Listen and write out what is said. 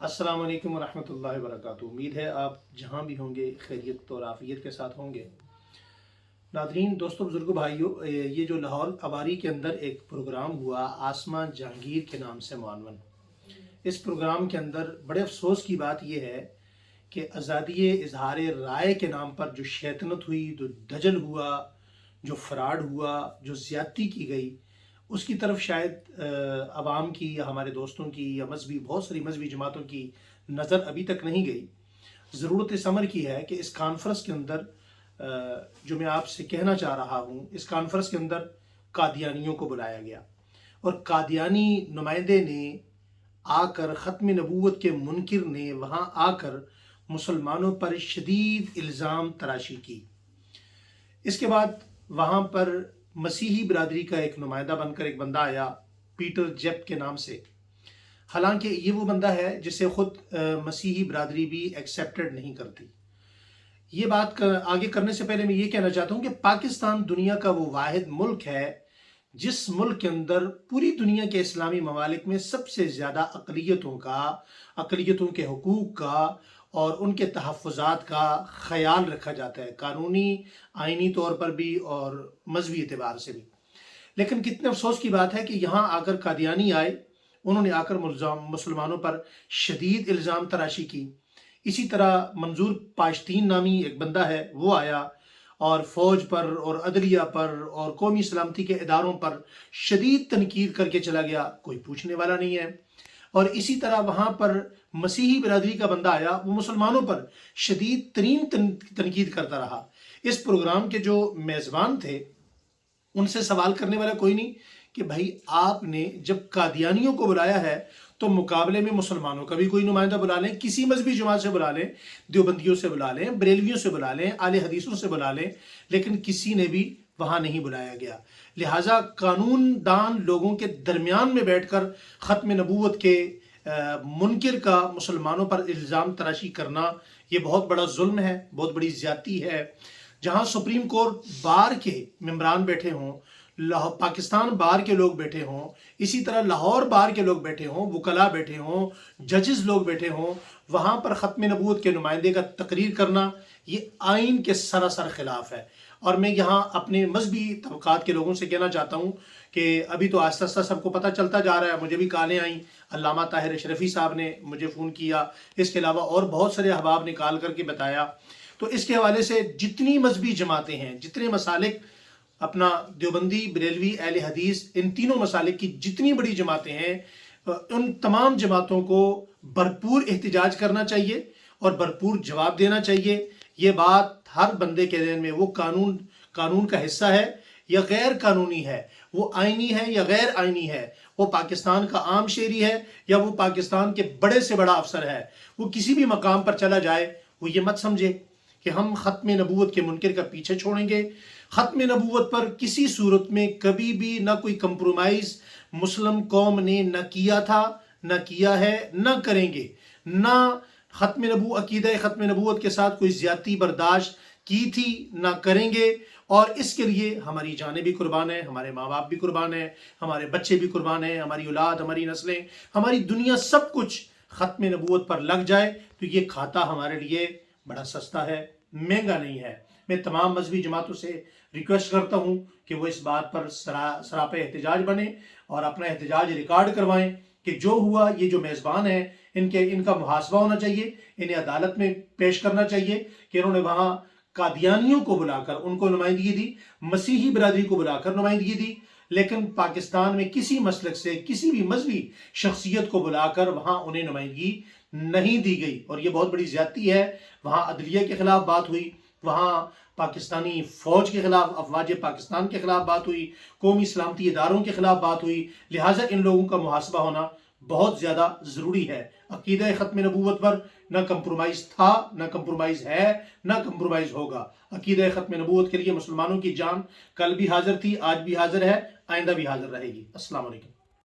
अस्सलाम वालेकुम रहमतुल्लाहि व बरकातुहू। उम्मीद है आप जहाँ भी होंगे खैरियत और आफियत के साथ होंगे। नादरीन, दोस्तों, बुजुर्गों, भाइयों, ये जो लाहौर अवारी के अंदर एक प्रोग्राम हुआ आसमां जहांगीर के नाम से मानवन, इस प्रोग्राम के अंदर बड़े अफसोस की बात यह है कि आज़ादी इजहार राय के नाम पर जो शैतानत हुई, जो दजल हुआ, जो फ्रॉड हुआ, जो ज़्यादती की गई, उसकी तरफ शायद आवाम की या हमारे दोस्तों की या बहुत सारी मजहबी जमातों की नज़र अभी तक नहीं गई। ज़रूरत इस अमर की है कि इस कॉन्फ्रेंस के अंदर जो मैं आपसे कहना चाह रहा हूँ, इस कॉन्फ्रेंस के अंदर कादियानियों को बुलाया गया और कादियानी नुमाइंदे ने आकर ख़त्म नबूवत के मुनकिर ने वहाँ आकर मुसलमानों पर शदीद इल्ज़ाम तराशी की। इसके बाद वहाँ पर मसीही बिरादरी का एक नुमाइंदा बनकर एक बंदा आया पीटर जेप के नाम से। हालांकि ये वो बंदा है जिसे खुद मसीही बिरादरी भी एक्सेप्टेड नहीं करती। ये बात आगे करने से पहले मैं ये कहना चाहता हूँ कि पाकिस्तान दुनिया का वो वाहिद मुल्क है जिस मुल्क के अंदर पूरी दुनिया के इस्लामी ममालिक में सबसे ज़्यादा अक़लियतों के हुकूक का और उनके तहफ़्फ़ुज़ात का ख्याल रखा जाता है, कानूनी आइनी तौर पर भी और मजहबी एतबार से भी। लेकिन कितने अफसोस की बात है कि यहाँ आकर कादियानी आए, उन्होंने आकर मुसलमानों पर शदीद इल्ज़ाम तराशी की। इसी तरह मंजूर पाश्तीन नामी एक बंदा है, वो आया और फ़ौज पर और अदलिया पर और कौमी सलामती के इदारों पर शदीद तनकीद करके चला गया, कोई पूछने वाला नहीं है। और इसी तरह वहाँ पर मसीही बिरादरी का बंदा आया, वो मुसलमानों पर शदीद तरीन तनकीद करता रहा। इस प्रोग्राम के जो मेज़बान थे उनसे सवाल करने वाला कोई नहीं कि भाई आपने जब कादियानियों को बुलाया है तो मुकाबले में मुसलमानों का भी कोई नुमाइंदा बुला लें, किसी मजहबी जमात से बुला लें, देवबंदियों से बुला लें, बरेलवियों से बुला लें, आले हदीसों से बुला लें, लेकिन किसी ने भी वहाँ नहीं बुलाया गया। लिहाजा कानून दान लोगों के दरमियान में बैठकर ख़त्म नबूवत के मुनकिर का मुसलमानों पर इल्ज़ाम तराशी करना ये बहुत बड़ा जुल्म है, बहुत बड़ी ज़्यादती है। जहाँ सुप्रीम कोर्ट बार के मेंबरान बैठे हों, पाकिस्तान बार के लोग बैठे हों, इसी तरह लाहौर बार के लोग बैठे हों, वकला बैठे हों, जजेस लोग बैठे हों, वहाँ पर ख़त्म नबूवत के नुमाइंदे का तकरीर करना ये आइन के सरासर ख़िलाफ़ है। और मैं यहाँ अपने मजहबी तबक़ात के लोगों से कहना चाहता हूँ कि अभी तो आस्ता आस्ता सबको पता चलता जा रहा है, मुझे भी कॉलें आई, अल्लामा ताहिर अशरफी साहब ने मुझे फ़ोन किया, इसके अलावा और बहुत सारे अहबाब ने कॉल करके बताया। तो इसके हवाले से जितनी मजहबी जमातें हैं, जितने मसालिक, अपना देवबंदी, बरेलवी, अहले हदीस, इन तीनों मसालिक की जितनी बड़ी जमातें हैं, उन तमाम जमातों को भरपूर एहतजाज करना चाहिए और भरपूर जवाब देना चाहिए। ये बात हर बंदे के ज़हन में, वो कानून का हिस्सा है या गैर कानूनी है, वो आइनी है या गैर आइनी है, वो पाकिस्तान का आम शहरी है या वो पाकिस्तान के बड़े से बड़ा अफसर है, वो किसी भी मकाम पर चला जाए, वो ये मत समझे कि हम ख़त्म नबूवत के मुनकिर का पीछे छोड़ेंगे। ख़त्म नबूवत पर किसी सूरत में कभी भी ना कोई कंप्रोमाइज़ मुस्लिम कौम ने न किया था, न किया है, न करेंगे। ना अक़ीदा ख़त्म नबूवत के साथ कोई ज़्यादती बर्दाश्त की थी, ना करेंगे। और इसके लिए हमारी जानें भी कुर्बान है, हमारे माँ बाप भी कुर्बान है, हमारे बच्चे भी कुर्बान है, हमारी औलाद, हमारी नस्लें, हमारी दुनिया, सब कुछ ख़त्म नबूवत पर लग जाए तो ये खाता हमारे लिए बड़ा सस्ता है, महंगा नहीं है। मैं तमाम मजहबी जमातों से रिक्वेस्ट करता हूँ कि वो इस बात पर सरापे एहतजाज बने और अपना एहतजाज रिकॉर्ड करवाएं कि जो हुआ, ये जो मेज़बान है इनका मुहासबा होना चाहिए, इन्हें अदालत में पेश करना चाहिए कि इन्होंने वहाँ कादियानियों को बुलाकर उनको नुमाइंदगी दी, मसीही बिरादरी को बुलाकर नुमाइंदगी दी, लेकिन पाकिस्तान में किसी मसलक से किसी भी मजहबी शख्सियत को बुलाकर वहाँ उन्हें नुमाइंदगी नहीं दी गई। और ये बहुत बड़ी ज़्यादती है। वहाँ अदलिया के ख़िलाफ़ बात हुई, वहाँ पाकिस्तानी फ़ौज के ख़िलाफ़, अफवाज पाकिस्तान के ख़िलाफ़ बात हुई, कौमी सलामती इदारों के ख़िलाफ़ बात हुई। लिहाजा इन लोगों का मुहासबा होना बहुत ज़्यादा ज़रूरी है। अक़ीदा ख़त्म नबूवत पर न कंप्रोमाइज़ था, न कंप्रोमाइज़ है, न कंप्रोमाइज़ होगा। अक़ीदा ख़त्म नबूवत के लिए मुसलमानों की जान कल भी हाज़िर थी, आज भी हाज़िर है, आइंदा भी हाज़िर रहेगी। अस्सलाम वालेकुम।